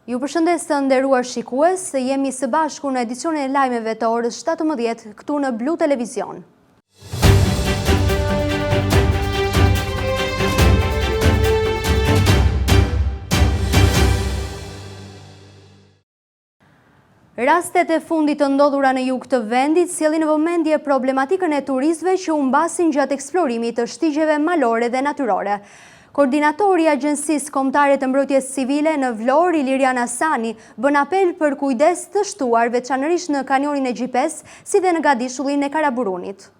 Ju përshëndes të nderuar shikues, jemi së bashku në edicionin e lajmeve të orës 17 këtu në Blu Televizion. Rastet e fundit të ndodhura në jug të vendit sjellin në vëmendje problematikën e turistëve që u mbasin gjatë eksplorimit të shtigjeve malore dhe natyrore. Koordinatori i Agjencisë Kombëtare të Mbrojtjes Civile në Vlorë, Ilirian Hasani, bën apel për kujdes të shtuar veçanërisht në kanionin e Gjipes, si dhe në gadishullin e Karaburunit.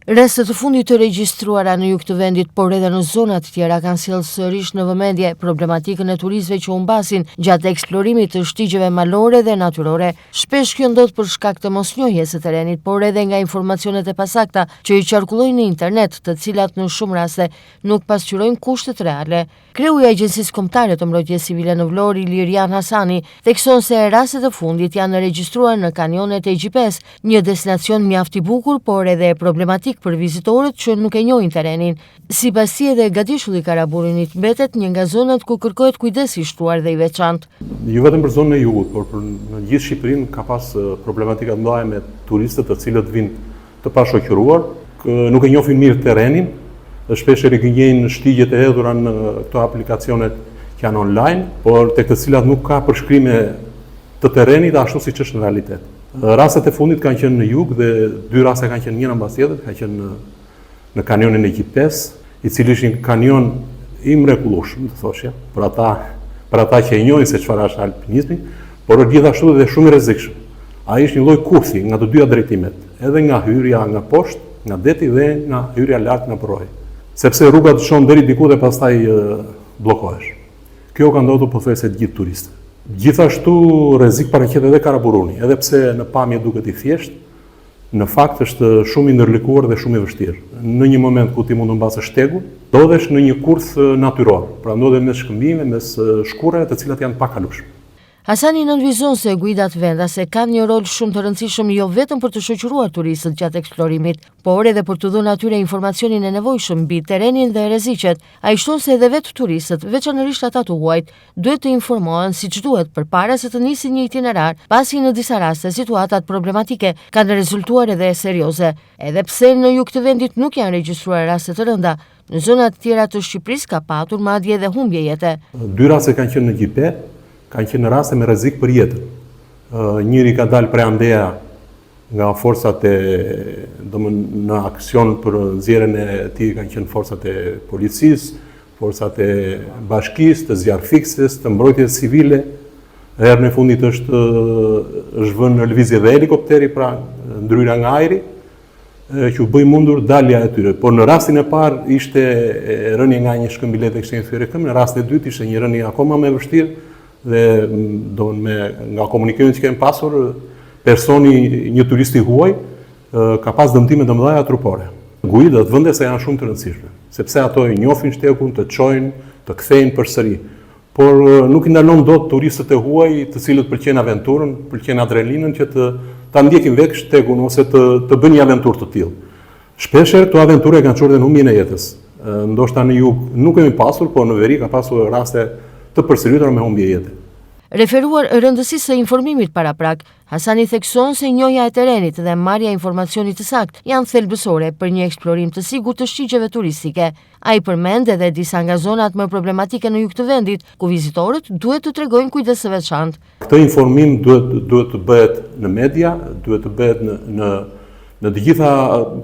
Rastet të fundit të regjistruara në jug të vendit, por edhe në zona të tjera kanë sjellë sërish në vëmendje problematikën e turistëve që u mbasin gjatë eksplorimit të shtigjeve malore dhe natyrore. Shpesh kjo ndodh për shkak të mosnjohjes së terrenit, por edhe nga informacionet e pasakta që i qarkullojnë në internet, të cilat në shumë raste nuk pasqyrojnë kushtet reale. Kreu i Agjencisë Kombëtare të Mbrojtjes Civile në Vlorë, Ilirian Hasani, thekson se rastet e fundit janë regjistruar në kanionet e Gjipes, një destinacion mjaft i bukur, por edhe problematik për vizitorët që nuk e njohin terrenin. Sipas tij, edhe gadishulli i Karaburunit mbetet një nga zonat ku kërkohet kujdes i shtuar dhe i veçantë. Jo vetëm për zonën e jugut, por për në gjithë Shqipërinë ka pas problematika të mëdha me turistët të cilët vinë të pashoqëruar, nuk e njohin mirë terrenin, dhe shpesh rigënjejnë shtigjet e hedhura në këto aplikacionet që janë online, por tek të cilat nuk ka përshkrime të terrenit ashtu siç është në realitet. Rastet e fundit kanë qenë në jug dhe dy raste kanë qenë njëra mbas tjetrës, kanë qenë në kanionin e Gjipes, i cili është një kanion i mrekullueshëm, të thoshja, për ata që e njohin se çfarë është alpinizmi, por gjithashtu edhe shumë i rrezikshëm. Ai është një lloj kurthi nga të dyja drejtimet, edhe nga hyrja nga poshtë, nga deti dhe nga hyrja lart nga përroj. Sepse rruga të shon deri diku dhe pastaj bllokohesh. Kjo ka ndodhur pothuajse të gjithë turistëve. Gjithashtu rrezik paraqet edhe Karaburuni, edhe pse në pamje duket i thjeshtë, në fakt është shumë i ndërlikuar dhe shumë i vështirë. Në një moment ku ti mund të mbasësh shtegun, ndodhesh në një kurth natyror, pra ndodhen mes shkëmbimeve, mes shkurrave të cilat janë pakalueshme. Hasani nënvizon se guidat vendase kanë një rol shumë të rëndësishëm jo vetëm për të shoqëruar turistët gjatë eksplorimit, por edhe për të dhënë atyre informacionin e nevojshëm mbi terrenin dhe rreziqet. Ai shton se edhe vetë turistët, veçanërisht ata të huajt, duhet të informohen siç duhet përpara se të nisin një itinerar, pasi në disa raste situatat problematike kanë rezultuar edhe serioze. Edhe pse në jug të vendit nuk janë regjistruar raste të rënda, në zona të tjera të Shqipërisë ka patur madje edhe humbje jete. Dy raste kanë qenë në Gjipe, kanë qenë raste me rrezik për jetën. Njëri ka dalë prej Andeja nga forcat në aksion për nxjerrjen e tij kanë qenë forcat e policisë, forcat e bashkisë, të zjarfikses, të mbrojtjes civile. Herën e fundit është vënë në lëvizje dhe helikopteri, pra ndryra nga ajri, që u bëj mundur dalja e tyre. Por në rastin e parë ishte rënje nga një shkëmbilet e kështjenit fyerëkëm, në rastin e dytë ishte një rënje akoma më e vështirë, dhe nga komunikimet që kemi pasur, një turist i huaj ka pas dëmtime të mëdha trupore. Guidat vendese janë shumë të rëndësishme, sepse ato i njohin shtekun, të çojnë, të kthejnë përsëri. Por nuk i ndalon dot turistët e huaj, të cilët pëlqejnë aventurën, pëlqejnë adrenalinën, që ta ndjekin vetë shtekun ose të bëjnë një aventurë të tillë. Shpeshherë këto aventure kanë çuar në humbjen e jetës. Ndoshta në jug nuk kemi pasur, por në veri ka pasur raste të përsëritura me humbje jete. Referuar rëndësisë së informimit paraprak, Hasani thekson se njohja e terrenit dhe marrja e informacionit të saktë janë thelbësore për një eksplorim të sigurt të shqigjeve turistike. Ai përmend edhe disa nga zonat më problematike në jug të vendit, ku vizitorët duhet të tregojnë kujdes të veçantë. Këtë informim duhet të bëhet në media, duhet të bëhet në të gjitha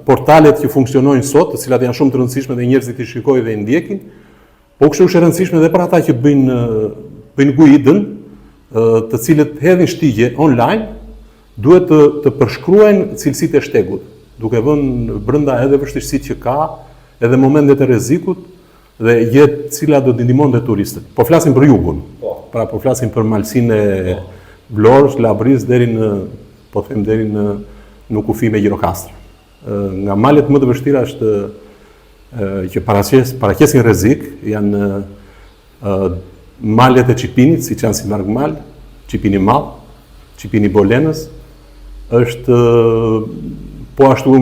portalet që funksionojnë sot, të cilat janë shumë të rëndësishme dhe njerëzit i shikojnë dhe i ndjekin. Po kështu është e rëndësishme edhe për ata që bëjnë guidën, të cilët hedhin shtigje online, duhet të përshkruajnë cilësitë e shtegut, duke vënë brenda edhe vështirësitë që ka, edhe momentet e rrezikut dhe jetë cila do të ndihmonte turistët. Po flasim për jugun. Pra po flasim për malsinë e Vlorës, Llabris deri në kufi me Gjirokastër. Nga malet më të vështira është që paraqesin rrezik janë malet e Çipinit, siç janë si Margmal, Çipini Madh, Çipini Bolenës, është po ashtu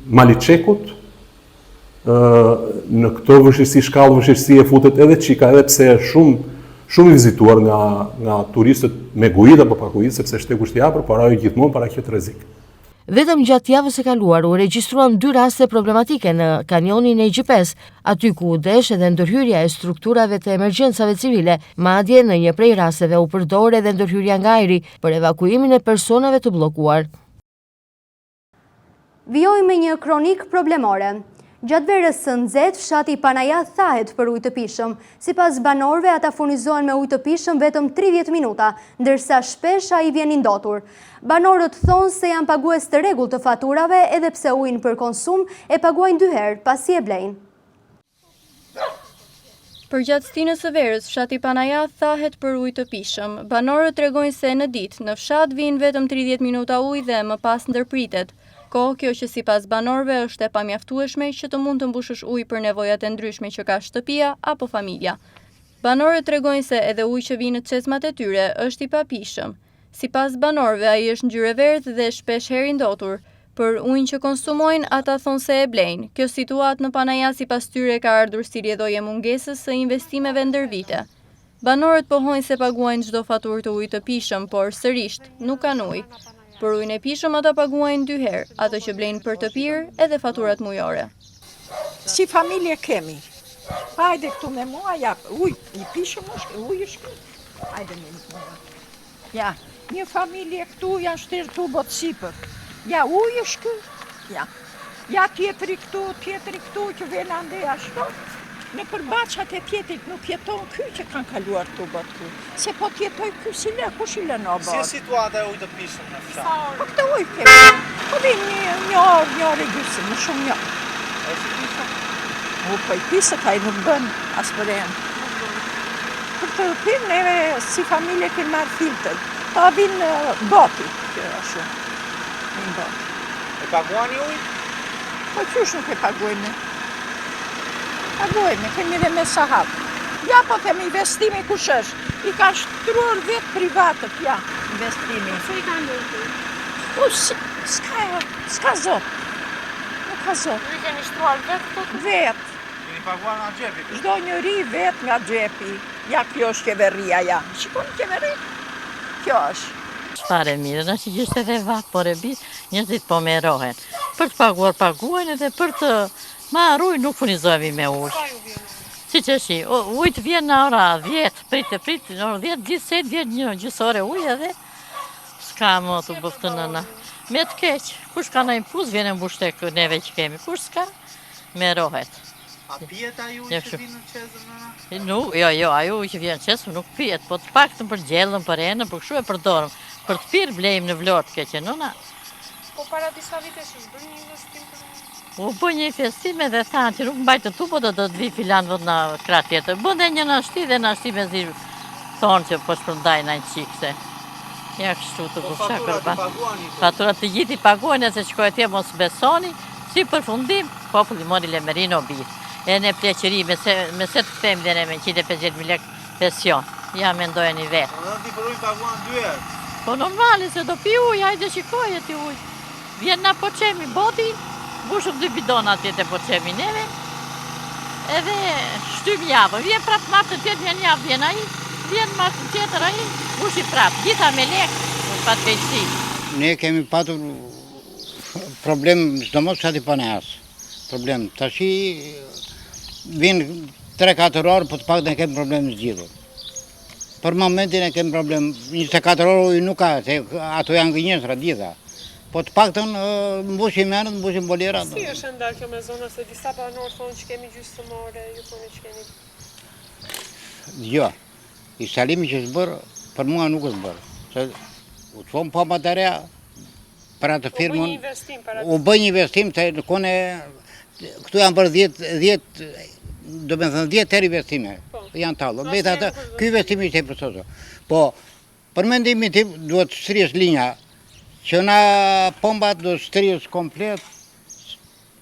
Maliçekut, në këto vështirësi, shkallë vështirësi e futet edhe Çika, edhe pse është shumë i vizituar nga turistët me gujit apo pa gujit, sepse shteku është i afër, por ajo gjithmonë paraqitet rrezik. Vetëm gjatë javës së kaluar u regjistruan 2 raste problematike në kanionin e Gjipes, aty ku u desh edhe ndërhyrja e strukturave të emergjencave civile, madje në një prej rasteve u përdor edhe ndërhyrja nga ajri për evakuimin e personave të bllokuar. Vijojmë me një kronik problemore. Gjatë verës së nxehtë, fshati Panaja thahet për ujë të pishëm. Sipas banorëve, ata furnizohen me ujë të pishëm vetëm 30 minuta, ndërsa shpesh ai vjen i ndotur. Banorët thonë se janë pagues të rregullt të faturave edhe pse ujin për konsum e paguajnë 2 herë pasi e blejnë. Përgjatë stinës së verës, fshati Panaja thahet për ujë të pishëm. Banorët tregojnë se në ditë në fshat vijnë vetëm 30 minuta ujë dhe më pas ndërpritet. Kohë kjo që sipas banorëve është e pamjaftueshme që të mund të mbushësh ujë për nevojat e ndryshme që ka shtëpia apo familja. Banorët tregojnë se edhe uji që vjen në çesmat e tyre është i papishëm. Sipas banorëve, ai është ngjyrë e verdhë dhe shpesh herë i ndotur. Për ujin që konsumojnë, ata thonë se e blejnë. Kjo situatë në Panaja sipas tyre ka ardhur si rrjedhje mungesës së investimeve ndër vite. Banorët pohojnë se paguajnë çdo faturë të ujit të pishëm, por sërish nuk kanë ujë. Për ujin e pishëm ata paguajnë 2 herë, ato që blejnë për të pirë edhe faturat mujore. Si familje kemi. Hajde këtu me mua, ja, ujë i pishëm është, ujë është. Hajde me mua. Ja, një familje këtu janë shtirë tu botë sipër. Ja, ujë është. Ja. Ja, tjetëri këtu që vjen ande ashtu. Në përbaçat e tjetrit nuk jeton ky që kanë kaluar tu botë këtu. Se po tjetoj ky si le, kush i lënë botë. Si e situata e ujit të pishëm në fshat? Po këtë ujë kemi. Po vjen një orë gjysmë, më shumë një. Po i pisët ai nuk bën as për e. Për të pirë neve si familje kemi marrë filtër. Pa vinë boti, kjo ashtu. Vinë boti. E paguani ujit? Po qysh nuk e paguajme? Paguajme, kemi dhe me sahab. Ja, po kemi investimi kush është. I ka shtruar vetë privatët, ja, investimi. Se i ka ndërtu? S'ka zot. Nuk ka zot. Ju keni shtruar vetë këtu? Vetë. Keni paguar nga xhepi? Çdo njëri vetë nga xhepi. Ja, kjo është qeveria, ja. Shikoni qeveri? Kjo është. Çfarë mirë, në që gjithë edhe vakë, por e bitë, njëzit po merohen. Për të paguar, paguajnë edhe për të marrë ujë nuk furnizohemi me ujë. Si që shi, ujtë vjen në ora 10, prit, në ora 10, gjithë vjen një gjysore ujë edhe s'ka më të bëftë nëna. Me të keqë, kush ka në impuls, vjen e mbush tek neve që kemi, kush s'ka, merohet. A pijet a ujë që vinë në qezëm nëna? Jo, ajo ujë që vjen në qezëm nuk pijet, po të paktën për gjellën, për enën, për kështu e përdorëm. Për të pirë blejmë në vlorë të keqe nëna. Po para disa vitesh është bërë një investim për U bë një investim edhe thanë që nuk mbajtë tu, po do të vi filan vëtë në kratë tjetër. Bë dhe një nashti dhe nashti me zi thonë që po shpërndajnë ajnë qikse. Ja kështu të kusha kërba. Faturat të gjithi paguajnë e se qkoj tje mos besoni, si përfundim, populli mori Lemerino bitë. E në pleqëri, me se të këthejmë dhe ne me 150.000 lek pension. Ja mendojë një vetë. Në ti për ujë paguan 2 herë? Po normali se do pi ujë, hajde shikoj e ti ujë. Vjen na po qemi botin, bushëm 2 bidona atje të po qemi neve, edhe shtym javë. Vjen prapë martën tjetër, vjen javë, vjen aji, vjen martën tjetër aji, bushi prapë. Gjitha me lekë, në patë keqësi. Ne kemi patur problem, çdo mos fshati Panajas. Problem. Tashi vinë 3-4 orë, po të pak ne kemi problem zgjidhur. Për momentin e kemi problem, 24 orë ujë nuk ka, se ato janë gënjestra gjitha. Po të paktën mbushim merët, mbushim bolera. Si është ndarë kjo me zona, se disa banorë thonë që kemi gjysmore, ju thonë që kemi... Jo, instalimi që është bërë, për mua nuk është bërë. Se u thonë pompa të reja, për atë firmën... U bëj një investim, se në kone... Këtu janë bërë 10 do me thënë 10 herë investime, janë talë. Ky investimi ishte për soso. Po, për mendimin tim, duhet të shtrijes linja, që na pompat do shtrijes komplet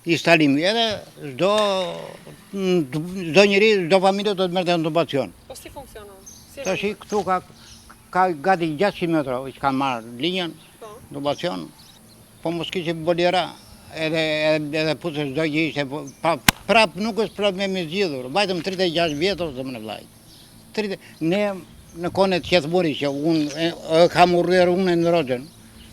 instalimi. Edhe çdo njeri, çdo familje do të merrte në tubacion. Po si funksionon? Tashi këtu ka gati 600 metra që kanë marrë linjën, tubacion. po mos kishte bolera, edhe pusë çdo gjë ishte, prap nuk është problem i zgjidhur. Vajtëm 36 vjet ose më vllaj. Ne në kohën e qethëburit që unë kam urryer unë në Roxhen,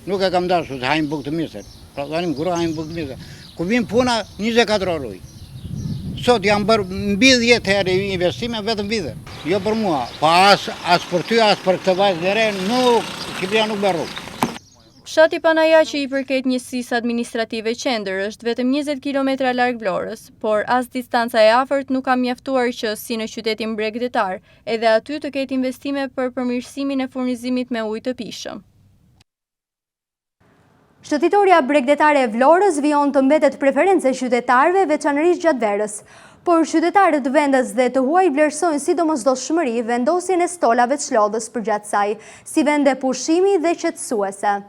nuk e kam dashur të hajmë bukë të misër. Pra tani kur hajmë bukë të misër. Kur vin puna 24 orë ujë. Sot janë bërë mbi 10 herë investime vetëm vite. Jo për mua, po as për ty, as për këtë vajzë e re, Shqipëria nuk bërë rrugë. Fshati Panaja që i përket njësisë administrative qendër është vetëm 20 km larg Vlorës, por as distanca e afërt nuk ka mjaftuar që si në qytetin bregdetar, edhe aty të ketë investime për përmirësimin e furnizimit me ujë të pishëm. Shëtitoria bregdetare e Vlorës vijon të mbetet preferencë qytetarëve veçanërisht gjatë verës, por qytetarët vendës dhe të huaj vlerësojnë sidomosdoshmëri vendosjen e stolave të shlodhës përgjatë saj, si vende pushimi dhe qetësuese.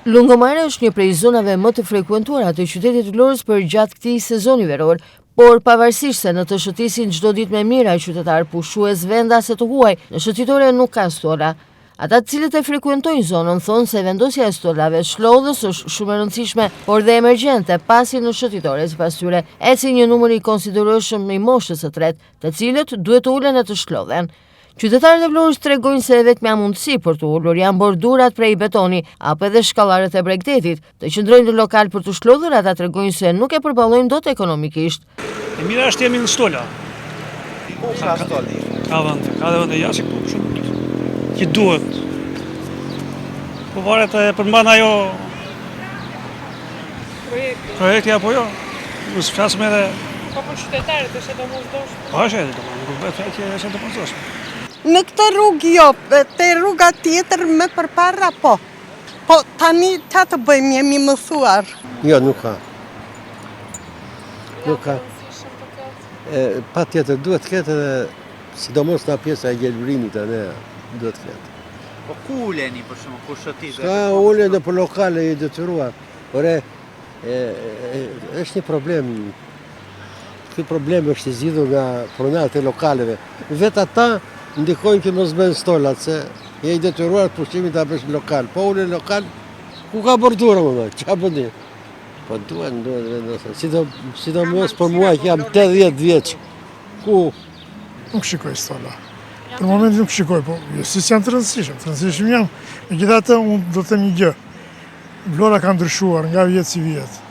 Lungomare është një prej zonave më të frekuentuara të qytetit Vlorës për gjatë këtij sezoni veror, por pavarësisht se në të shëtisin çdo ditë me mira qytetar pushues vendase të huaj, në shëtitore nuk ka stola. Ata të cilët e frekuentojnë zonën thonë se vendosja e stolave shlodhës është shumë e rëndësishme, por dhe emergjente, pasi në shëtitore sipas tyre eci një numër i konsiderueshëm i moshës së tretë, të cilët duhet të ulen e të shlodhen. Qytetarët e Vlorës tregojnë se vetmja mundësi për të ulur janë bordurat prej betoni apo edhe shkallarët e bregdetit. Të qëndrojnë në lokal për të shlodhur, ata tregojnë se nuk e përballojnë dot ekonomikisht. E mira është jemi në stola. Ku ka stoli? Ka dhe vende jashtë këtu shumë që duhet. Po varet e përmban ajo projekti apo jo. Mos flasim edhe Po për qytetarët është edhe domosdoshme. Po është edhe domosdoshme. Është domosdoshme. Në këtë rrugë jo, te rruga tjetër më përpara po. Po tani ta të bëjmë, jemi mësuar. Jo, nuk ka. Nuk ka. Pa tjetër, duhet të ketë edhe, sidomos nga pjesa e gjelbërimit ne, duhet të ketë. Po ku uleni për shumë, ku shëtit? Ka ule në për lokale i detyruar. Ore, është një problem. Ky problem është i zgjidhur nga pronarët e lokaleve. Vetë ata ndikojnë që mos bëjnë stolat, se je i detyruar të pushimit ta bësh në lokal. Po ule në lokal, ku ka bordura më, ç'a bëni? Po duhet vendosur. Sidomos për mua që jam 80 vjeç. Ku? Nuk shikoj stola. Për moment nuk shikoj, po si janë të rëndësishëm. Të rëndësishëm jam. Megjithatë, unë do të them një gjë. Vlora ka ndryshuar nga vjet si vjet.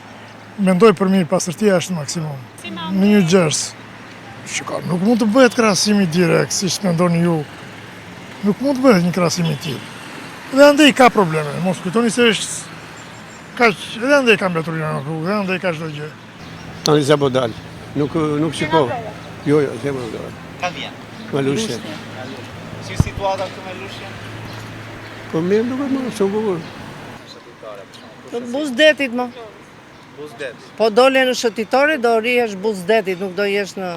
Mendoj për mirë, pastërtia është maksimum. Në një gjers. Shiko, nuk mund të bëhet krahasimi direkt, siç mendoni ju. Nuk mund të bëhet një krahasim i tillë. Dhe andaj ka probleme. Mos kujtoni se është kaq, edhe andaj ka mbetur në rrugë, edhe andaj ka çdo gjë. Tani se po dal. Nuk shikoj. Jo, se po dal. Ka vjen? Me Lushen. Si situata këtu me Lushen? Po mirë nuk e më shumë bukur. Buzdetit më. Buzdet. Po dole në shëtitore, do rihesh buzdetit, nuk do jesh në...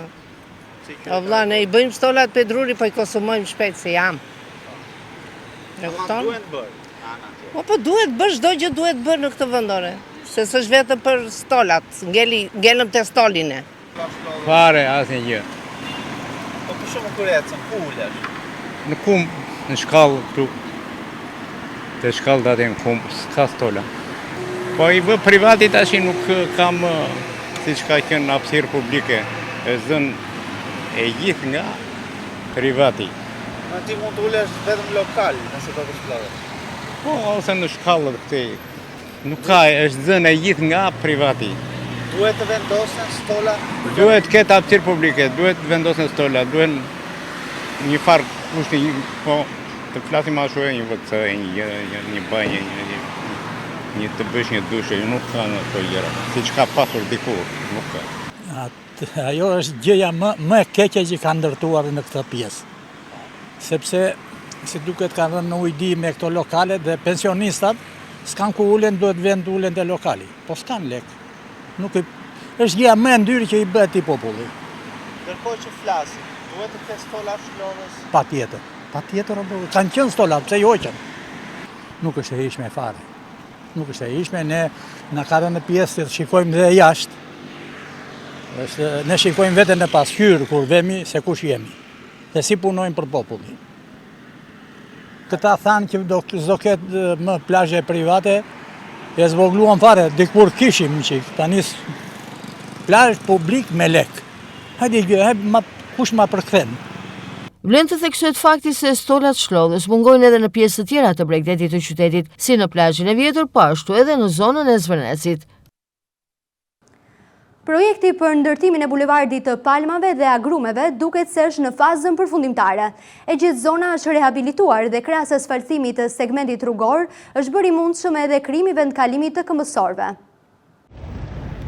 O vlla, ne i bëjmë stolat për druri, po i konsumojmë shpejt se jam. E kupton? Duhet bërë. Po duhet bërë, çdo gjë duhet bërë në këtë vendore. Se s'është vetëm për stolat, ngelëm te stoline. Fare, asnjë gjë. Po për shumë kur ecën, ku ulesh? Në kumb, në shkallë këtu. Te shkallë aty në kumb, s'ka stola. Po i bë privati tash nuk kam siç ka qenë në hapësirë publike. Është dhënë e gjithë nga privati. Në ti mund të ulesh vetëm lokal, nëse do të shplodhesh. Po, ose në shkallët këti. Nuk ka, është dhënë e gjithë nga privati. Duhet të vendosen stola? Duhet të ketë hapësirë publike, duhet të vendosen stola, duhet një farë kushti, po të flasim ma shumë një WC, një banjë, një të bësh një dushe, nuk ka në të gjëra. Si që ka pasur dikur, nuk ka. Ajo është gjëja më e keqe që ka ndërtuar në këtë pjesë. Sepse, si duket ka rënë në ujdi me këto lokale dhe pensionistat, s'kan ku ulen, duhet vend ulen dhe lokali. Po s'kan lek. Është gjëja më e ndyrë që i bëhet i populli. Ndërkohë që flasim, duhet të ke stola shlodhës? Patjetër, kanë qenë stola, pse i hoqën. Nuk është e ishme fare. Nuk është e ishme, ne në ka rënë pjesë të shikojmë dhe jashtë. Ne shikojmë vetën e pasqyrë kur vemi se kush jemi. Dhe si punojmë për popullin. Këta thanë që do ketë më plazhe private, e zvogluan fare, dikur kishim që tani plazh publik me lek. Hajde, kush ma përkthen. Vlen të theksohet fakti se stolat shlodhës mungojnë edhe në pjesë të tjera të Bregdetit të qytetit, si në plazhin e vjetër, po ashtu edhe në zonën e Zvërnecit. Projekti për ndërtimin e bulevardit të palmave dhe agrumeve duket se është në fazën përfundimtare. E gjithë zona është rehabilituar dhe krahas asfaltimit të segmentit rrugor është bërë i mundshëm edhe krimi vendkalimit të këmbësorëve.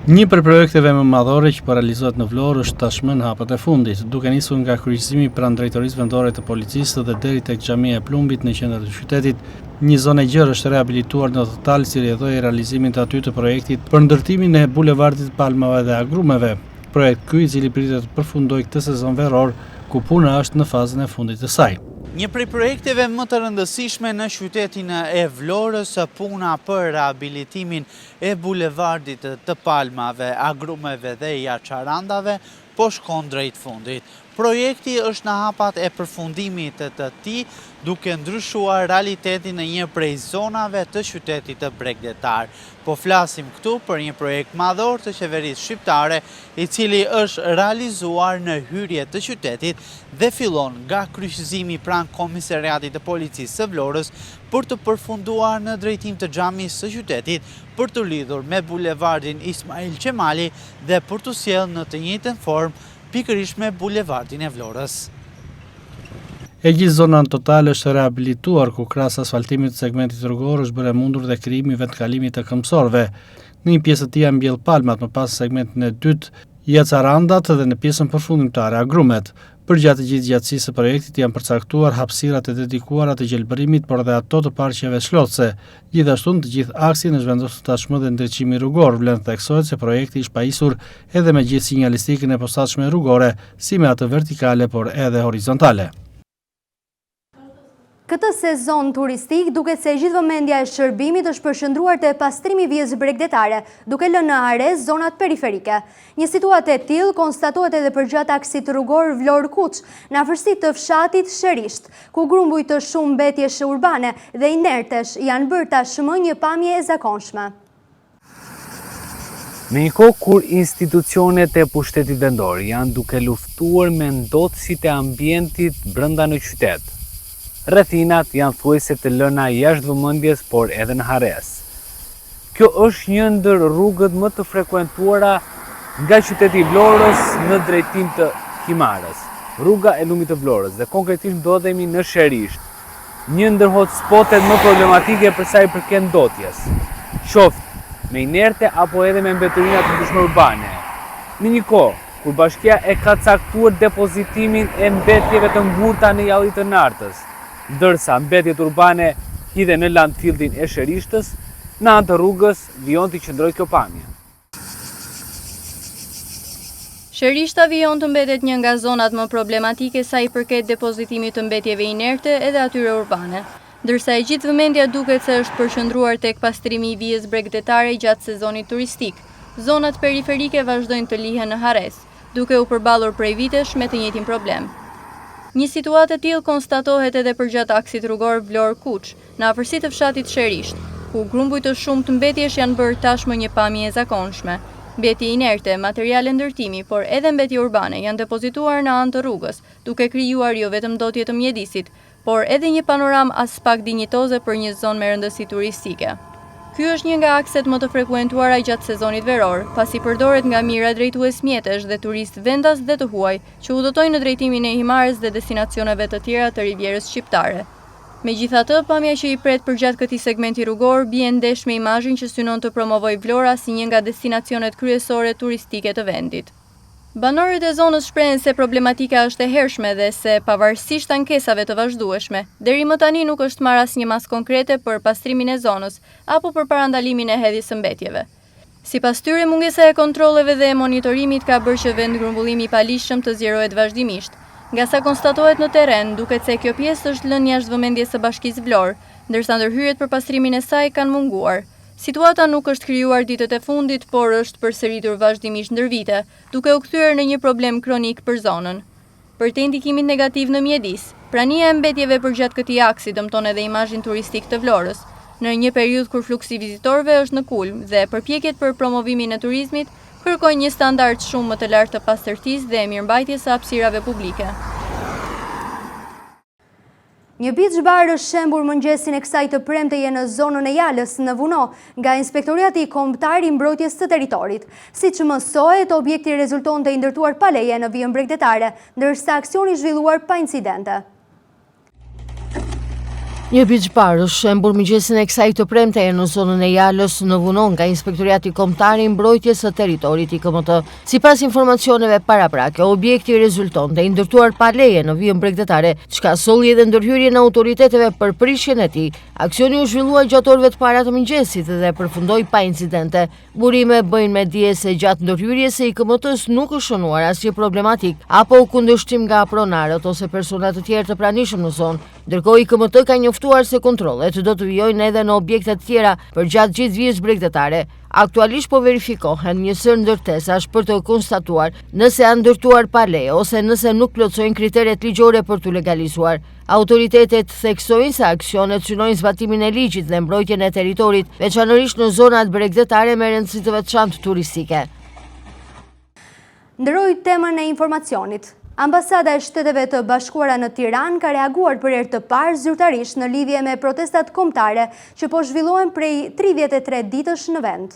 Një për projekteve më madhore që po realizohet në Vlorë është tashmë në hapët e fundit, duke nisur nga kryqëzimi pranë drejtorisë vendore të policisë dhe deri tek xhamia e Plumbit në qendër të qytetit. Një zonë gjerë është rehabilituar në total si rrjedhoi realizimin të aty të projektit për ndërtimin e bulevardit palmave dhe agrumeve. Projekt ky i cili pritet të përfundojë këtë sezon veror, ku puna është në fazën e fundit të saj. Një prej projekteve më të rëndësishme në qytetin e Vlorës, puna për rehabilitimin e bulevardit të palmave, agrumeve dhe jaçarandave, po shkon drejt fundit. Projekti është në hapat e përfundimit të tij, duke ndryshuar realitetin në një prej zonave të qytetit të bregdetar. Po flasim këtu për një projekt madhor të qeverisë shqiptare, i cili është realizuar në hyrje të qytetit dhe fillon nga kryqëzimi pranë komisariatit të policisë së Vlorës për të përfunduar në drejtim të xhamisë së qytetit, për të lidhur me bulevardin Ismail Qemali dhe për të sjellë në të njëjtën formë pikërisht me bulevardin e Vlorës. E gjithë zona në total është rehabilituar, ku krahas asfaltimit të segmentit rrugor është bërë mundur dhe krijimi i vendkalimit të këmbësorëve. Në një pjesë të tij janë mbjell palmat, më pas segmentin e dytë jacarandat dhe në pjesën përfundimtare agrumet. Për gjatë të gjithë gjatësisë së projektit janë përcaktuar hapësirat e dedikuara të gjelbërimit, por dhe ato të parqeve shlodhëse. Gjithashtu në të gjithë aksin është vendosur tashmë dhe ndriçimi rrugor. Vlen të theksohet se projekti është pajisur edhe me gjithë sinjalistikën e posaçme rrugore, si me atë vertikale por edhe horizontale. Këtë sezon turistik duket se gjithë vëmendja e shërbimit është përshëndruar te pastrimi i vijës bregdetare, duke lënë në arrest zonat periferike. Një situatë e tillë konstatohet edhe përgjatë aksit rrugor Vlorë-Kuç, në afërsi të fshatit Sherisht, ku grumbuj të shumë mbetjesh urbane dhe inertesh janë bërë tashmë një pamje e zakonshme. Me një kohë kur institucionet e pushtetit vendor janë duke luftuar me ndotësit e ambientit brenda në qytet, rrethinat janë thuajse të lëna jashtë vëmendjes, por edhe në harres. Kjo është një ndër rrugët më të frekuentuara nga qyteti i Vlorës në drejtim të Himarës, rruga e Lumit të Vlorës dhe konkretisht ndodhemi në Sherisht, një ndër hotspotet më problematike për sa i përket ndotjes, qoftë me inerte apo edhe me mbeturina të ndryshme urbane. Në një kohë kur bashkia e ka caktuar depozitimin e mbetjeve të ngurta në jallit të Nartës, ndërsa mbetjet urbane hidhen në landfillin e Sherishtës, në anë të rrugës vijon të qëndrojë kjo pamje. Sherishta vijon të mbetet një nga zonat më problematike sa i përket depozitimit të mbetjeve inerte edhe atyre urbane, ndërsa e gjithë vëmendja duket se është përqendruar tek pastrimi i vijës bregdetare gjatë sezonit turistik. Zonat periferike vazhdojnë të lihen në harres, duke u përballur prej vitesh me të njëjtin problem. Një situatë e tillë konstatohet edhe përgjatë aksit rrugor Vlorë-Kuç, në afërsi të fshatit Sherisht, ku grumbuj të shumë të mbetjesh janë bërë tashmë një pamje e zakonshme. Mbetje inerte, materiale ndërtimi, por edhe mbetje urbane janë depozituar në anë të rrugës, duke krijuar jo vetëm ndotje të mjedisit, por edhe një panoramë as pak dinjitoze për një zonë me rëndësi turistike. Ky është një nga akset më të frekuentuara gjatë sezonit veror, pasi përdoret nga mira drejtues mjetesh dhe turistë vendas dhe të huaj, që udhëtojnë në drejtimin e Himarës dhe destinacioneve të tjera të Rivierës shqiptare. Megjithatë, pamja që i pret përgjatë këtij segmenti rrugor bie ndesh me imazhin që synon të promovojë Vlora si një nga destinacionet kryesore turistike të vendit. Banorët e zonës shprehen se problematika është e hershme dhe se pavarësisht ankesave të vazhdueshme, deri më tani nuk është marrë asnjë masë konkrete për pastrimin e zonës apo për parandalimin e hedhjes së mbetjeve. Sipas tyre, mungesa e kontrolleve dhe e monitorimit ka bërë që vend grumbullimi i palishëm të zgjerohet vazhdimisht. Nga sa konstatohet në terren, duket se kjo pjesë është lënë jashtë vëmendjes së Bashkisë Vlorë, ndërsa ndërhyrjet për pastrimin e saj kanë munguar. Situata nuk është krijuar ditët e fundit, por është përsëritur vazhdimisht ndër vite, duke u kthyer në një problem kronik për zonën. Për te ndikimit negativ në mjedis, prania e mbetjeve përgjatë këtij aksi dëmton edhe imazhin turistik të Vlorës. Në një periudhë kur fluksi vizitorëve është në kulm dhe përpjekjet për promovimin e turizmit kërkojnë një standard shumë më të lartë të pastërtisë dhe mirëmbajtjes së hapësirave publike. Një beach bar është shembur mëngjesin e kësaj të premteje në zonën e Jalës në Vuno nga Inspektorati Kombëtar i Mbrojtjes së Territorit. Siç mësohet, objekti rezulton të ndërtuar pa leje në vijën bregdetare, ndërsa aksioni zhvilluar pa incidente. Një beach bar është shembur mëngjesin e kësaj të premteje në zonën e Jalës në Vuno nga Inspektorati Kombëtar i Mbrojtjes së Territorit IKMT. Sipas informacioneve paraprake, objekti rezulton të ndërtuar pa leje në vijën bregdetare, çka solli edhe ndërhyrjen e autoriteteve për prishjen e tij. Aksioni u zhvillua gjatë orëve të para të mëngjesit dhe përfundoi pa incidente. Burime bëjnë me dije se gjatë ndërhyrjes së IKMT-s nuk është shënuar asnjë problematik apo kundërshtim nga pronarët ose persona të tjerë të pranishëm në zonë. Ndërkohë IKMT ka njoftuar se kontrollet do të vijojnë edhe në objekte të tjera për gjatë gjithë vijës bregdetare. Aktualisht po verifikohen një sër ndërtesash për të konstatuar nëse janë ndërtuar pa leje ose nëse nuk plotësojnë kriteret ligjore për të legalizuar. Autoritetet theksojnë se aksionet synojnë zbatimin e ligjit dhe mbrojtjen e territorit, veçanërisht në zonat bregdetare me rëndësi të veçantë turistike. Ndëroj temën e informacionit. Ambasada e Shteteve të Bashkuara në Tiranë ka reaguar për herë të parë zyrtarisht në lidhje me protestat kombëtare që po zhvillohen prej 33 ditësh në vend.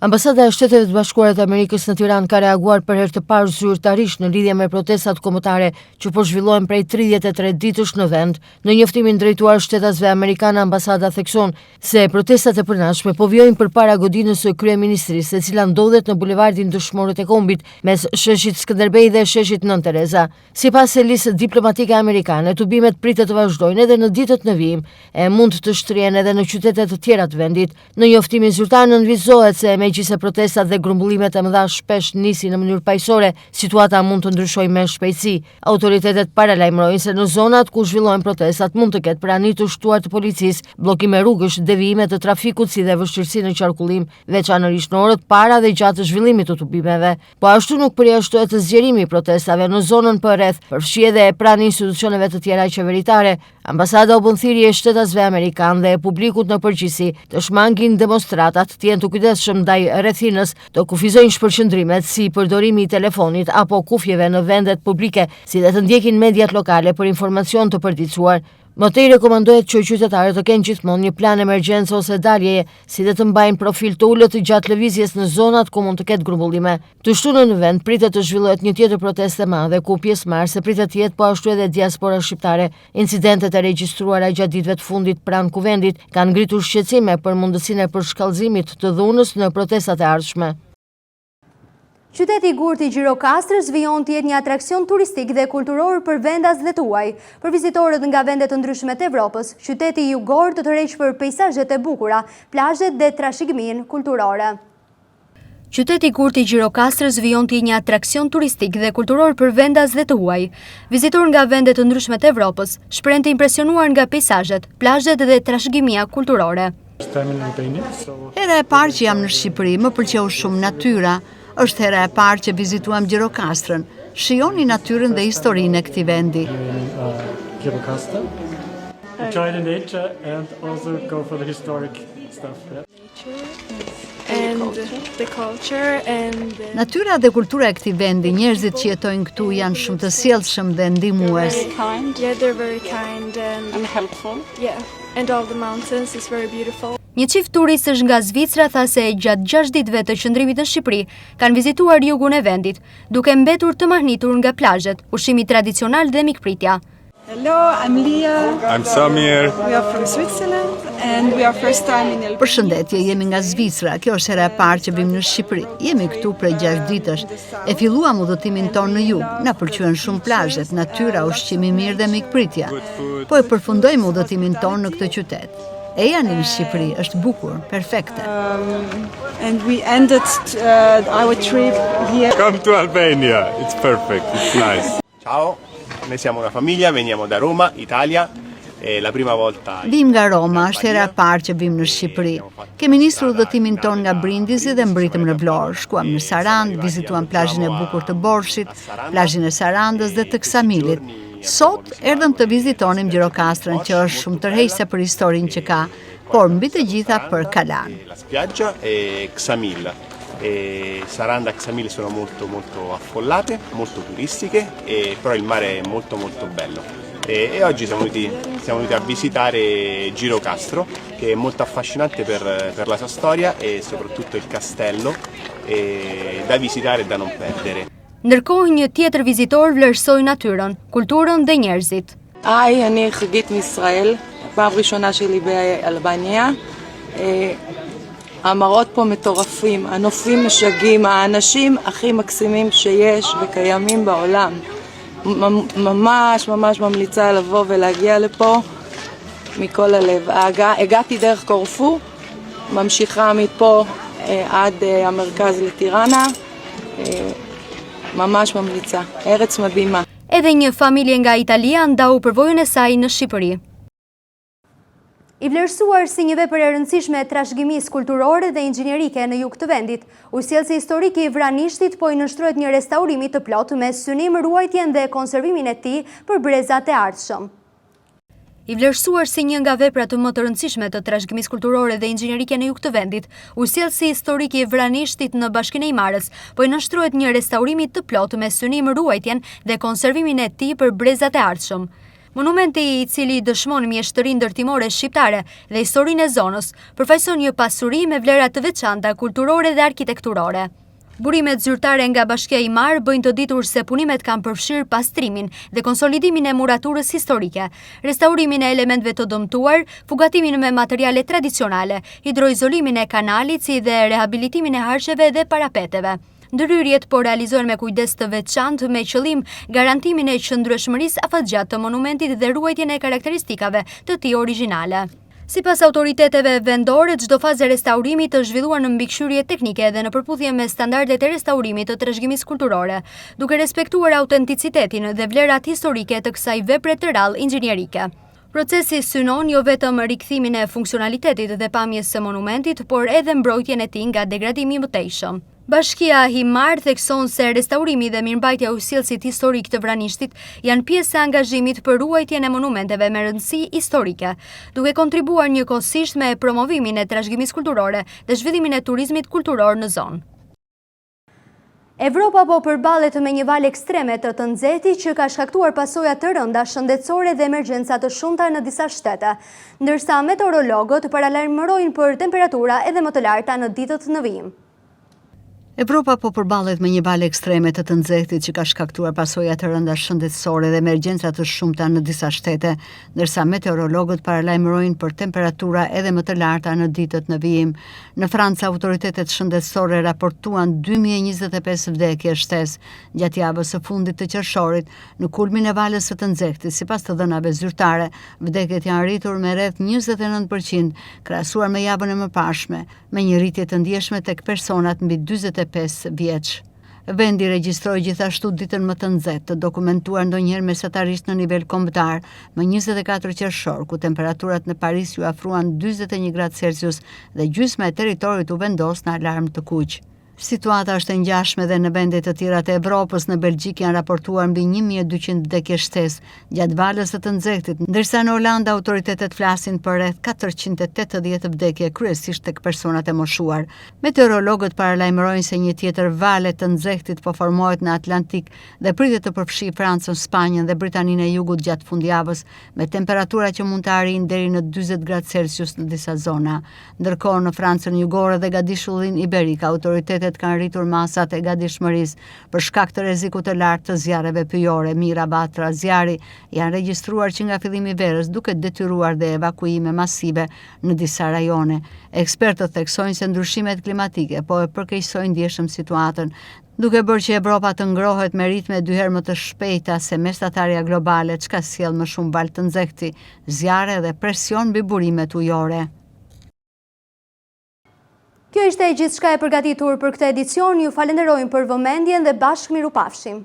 Ambasada e Shteteve të Bashkuara të Amerikës në Tiranë ka reaguar për herë të parë zyrtarisht në lidhje me protestat kombëtare që po zhvillohen prej 33 ditësh në vend. Në njoftimin drejtuar shtetasve amerikane, ambasada thekson se protestat e përnashme po vijojnë përpara godinës së kryeministrisë, e cila ndodhet në bulevardin Dëshmorët e Kombit mes sheshit Skënderbej dhe sheshit Nën Tereza. Sipas selisë diplomatike amerikane, tubimet pritet të vazhdojnë edhe në ditët në vijim e mund të shtrihen edhe në qytete të tjera të vendit. Në njoftimin zyrtar nënvizohet se megjithëse protestat dhe grumbullimet e mëdha shpesh nisin në mënyrë paqësore, situata mund të ndryshojë me shpejtësi. Autoritetet paralajmërojnë se në zonat ku zhvillohen protestat mund të ketë prani të shtuar të policisë, bllokime rrugësh, devijime të trafikut si dhe vështirësi në qarkullim, veçanërisht në orët para dhe gjatë zhvillimit të tubimeve. Po ashtu nuk përjashtohet të zgjerimi i protestave në zonën përreth, përfshi edhe pranë institucioneve të tjera qeveritare. Ambasada u bën thirrje shtetasve amerikanë dhe publikut në përgjithësi të shmangin demonstratat, të jenë të kujdesshëm ndaj rrethinës, të kufizojnë shpërqendrimet si përdorimi i telefonit apo kufjeve në vendet publike, si dhe të ndjekin mediat lokale për informacion të përditësuar. Mëtej rekomandohet që qytetarët të kenë gjithmonë një plan emergjencë ose daljeje, si dhe të mbajnë profil të ulët gjatë lëvizjes në zonat ku mund të ketë grumbullime. Të shtunën në vend pritet të zhvillohet një tjetër protestë e madhe ku pjesëmarrëse pritet të jetë po ashtu edhe diaspora shqiptare. Incidentet e regjistruara gjatë ditëve të fundit pranë kuvendit kanë ngritur shqetësime për mundësinë e përshkallëzimit të dhunës në protestat e ardhshme. Qyteti i Gurtë i Gjirokastrës vijon të jetë një atraksion turistik dhe kulturor për vendasdhet tuaj. Për vizitorët nga vende të ndryshme të Evropës, qyteti jugor të tërheq për peizazhet e bukura, plazhet dhe trashëgiminë kulturore. Qyteti i Gurtë i Gjirokastrës vijon të jetë një atraksion turistik dhe kulturor për vendasdhet tuaj. Vizitorë nga vende të ndryshme të Evropës shprehen të impresionuar nga peizazhet, plazhet dhe trashëgimia kulturore. Hera e parë që jam në Shqipëri, më pëlqeu shumë natyra. Është hera e parë që vizituam Gjirokastrën. Shijoni natyrën dhe historinë e këtij vendi. Natyra dhe kultura e këtij vendi, njerëzit që jetojnë këtu janë shumë të sjellshëm dhe ndihmues. Një çift turistësh nga Zvicra tha se gjatë 6 ditëve të qëndrimit në Shqipëri kanë vizituar jugun e vendit, duke mbetur të mahnitur nga plazhet, ushqimi tradicional dhe mikpritja. Hello, I'm Lia. I'm Samir. We are from Switzerland and we are first time in Albania. Përshëndetje, jemi nga Zvicra. Kjo është hera e parë që vim në Shqipëri. Jemi këtu prej 6 ditësh. E filluam udhëtimin tonë në jug. Na pëlqyen shumë plazhet, natyra, ushqimi i mirë dhe mikpritja. Po e përfundojmë udhëtimin tonë në këtë qytet. E janë në Shqipëri, është bukur, perfekte. And we ended our trip here. Come to Albania. It's perfect. It's nice. Ciao. Noi siamo una famiglia, veniamo da Roma, Italia. È la prima volta. Vim nga Roma, është hera e parë që vim në Shqipëri. Kemi nisur udhëtimin ton nga Brindisi dhe mbritëm në Vlorë. Shkuam në Sarandë, vizituam plazhin e bukur të Borshit, plazhin e Sarandës dhe të Ksamilit. Sot erdhëm të vizitonim Gjirokastrën, që është shumë tërheqëse për historinë që ka, por mbi të gjitha për Kalan. La spiaggia e Xamil. Saranda e Xamil sono molto affollate, molto turistiche, però il mare è molto bello. E oggi siamo venuti a visitare Gjirokastro, che è molto affascinante per la sua storia e soprattutto il castello, da visitare e da non perdere. Ndërkohë një tjetër vizitor vlerësoi natyrën, kulturën dhe njerëzit. היי, אני חגית מישראל, פעם ראשונה שלי באלבניה. המראות פה מטורפים, הנופים משגעים, האנשים הכי מקסימים שיש וקיימים בעולם. ממש ממליצה לבוא ולהגיע לפה מכל הלב. הגעתי דרך קורפו, ממשיכה מפה עד המרכז לטיראנה. ממש ממליצה, ארץ מדהימה. Edhe një familje nga Italia ndau përvojën e saj në Shqipëri. I vlerësuar si një vepër e rëndësishme e trashëgimisë kulturore dhe inxhinierike në jug të vendit, ujësiellsi historik i Vranishtit po i nështrohet një restaurimi të plotë me synim ruajtjen dhe konservimin e tij për brezat e ardhshëm. I vlerësuar si një nga veprat më të rëndësishme të trashëgimisë kulturore dhe inxhinierike në jug të vendit, ujësiellsi historik i Vranishtit në Bashkinë e Imarës po i nështrohet një restaurimi të plotë me synim ruajtjen dhe konservimin e tij për brezat e ardhshëm. Monumenti, i cili dëshmon mjeshtërinë ndërtimore shqiptare dhe historinë e zonës, përfaqëson një pasuri me vlera të veçanta kulturore dhe arkitekturore. Burimet zyrtare nga Bashkia e Imarë bëjnë të ditur se punimet kanë përfshirë pastrimin dhe konsolidimin e muraturës historike, restaurimin e elementëve të dëmtuar, fugatimin me materiale tradicionale, hidroizolimin e kanalit si dhe rehabilitimin e harqeve dhe parapeteve. Ndërhyrjet po realizohen me kujdes të veçantë me qëllim garantimin e qëndrueshmërisë afatgjatë të monumentit dhe ruajtjen e karakteristikave të tij origjinale. Sipas autoriteteve vendore, çdo fazë e restaurimit të zhvilluar në mbikëqyrje teknike dhe në përputhje me standardet e restaurimit të trashëgimisë kulturore, duke respektuar autenticitetin dhe vlerat historike të kësaj vepre të rrallë inxhinierike. Procesi synon jo vetëm rikthimin e funksionalitetit dhe pamjes së monumentit, por edhe mbrojtjen e tij nga degradimi i mëtejshëm. Bashkia Himar thekson se restaurimi dhe mirëmbajtja e ujësiellësit historik të Vranishtit janë pjesë e angazhimit për ruajtjen e monumenteve me rëndësi historike, duke kontribuar njëkohësisht me promovimin e trashëgimisë kulturore dhe zhvillimin e turizmit kulturor në zonë. Evropa po përballet me një valë ekstreme të nxehtë që ka shkaktuar pasoja të rënda shëndetësore dhe emergjenca të shumta në disa shtete, ndërsa meteorologët paralajmërojnë për temperatura edhe më të larta në ditët në vijim. Evropa po përballet me një valë ekstreme të nxehtit që ka shkaktuar pasoja të rënda shëndetësore dhe emergjenca të shumta në disa shtete, ndërsa meteorologët paralajmërojnë për temperatura edhe më të larta në ditët në vijim. Në Francë, autoritetet shëndetësore raportuan 2025 vdekje shtesë gjatë javës së fundit të qershorit në kulmin e valës së të nxehtit. Sipas të dhënave zyrtare, vdekjet janë rritur me rreth 29% krahasuar me javën e mëparshme, me një rritje të ndjeshme tek personat mbi 45 vjeç. Vendi regjistroi gjithashtu ditën më të nxehtë të dokumentuar ndonjëherë mesatarisht në nivel kombëtar, më 24 qershor, ku temperaturat në Paris ju afruan 41 gradë Celsius dhe gjysma e territorit u vendos në alarm të kuq. Situata është e ngjashme dhe në vende të tjera të Evropës. Në Belgjik janë raportuar mbi 1200 vdekje shtesë gjatë valës së të nxehtit, ndërsa në Holland autoritetet flasin për rreth 480 vdekje, kryesisht tek personat e moshuar. Meteorologët paralajmërojnë se një tjetër vale të nxehtit po formohet në Atlantik dhe pritet të përfshijë Francën, Spanjën dhe Britaninë e Jugut gjatë fundjavës, me temperatura që mund të arrijnë deri në 40 gradë Celsius në disa zona. Ndërkohë në Francën jugore dhe Gadishullin Iberik, autoritetet kanë rritur masat e gatishmërisë për shkak të rrezikut të lartë të zjarreve pyjore. Mira Batra, zjarri janë regjistruar që nga fillimi i verës, duke detyruar dhe evakuime masive në disa rajone. Ekspertët theksojnë se ndryshimet klimatike po e përkeqësojnë ndjeshëm situatën, duke bërë që Evropa të ngrohet me ritme 2 herë më të shpejta se mesatarja globale, çka sjell më shumë valë të nxehti, zjarre dhe presion mbi burimet ujore. Kjo ishte gjithçka e përgatitur për këtë edicion. Ju falenderojmë për vëmendjen dhe bashkë mirupafshim.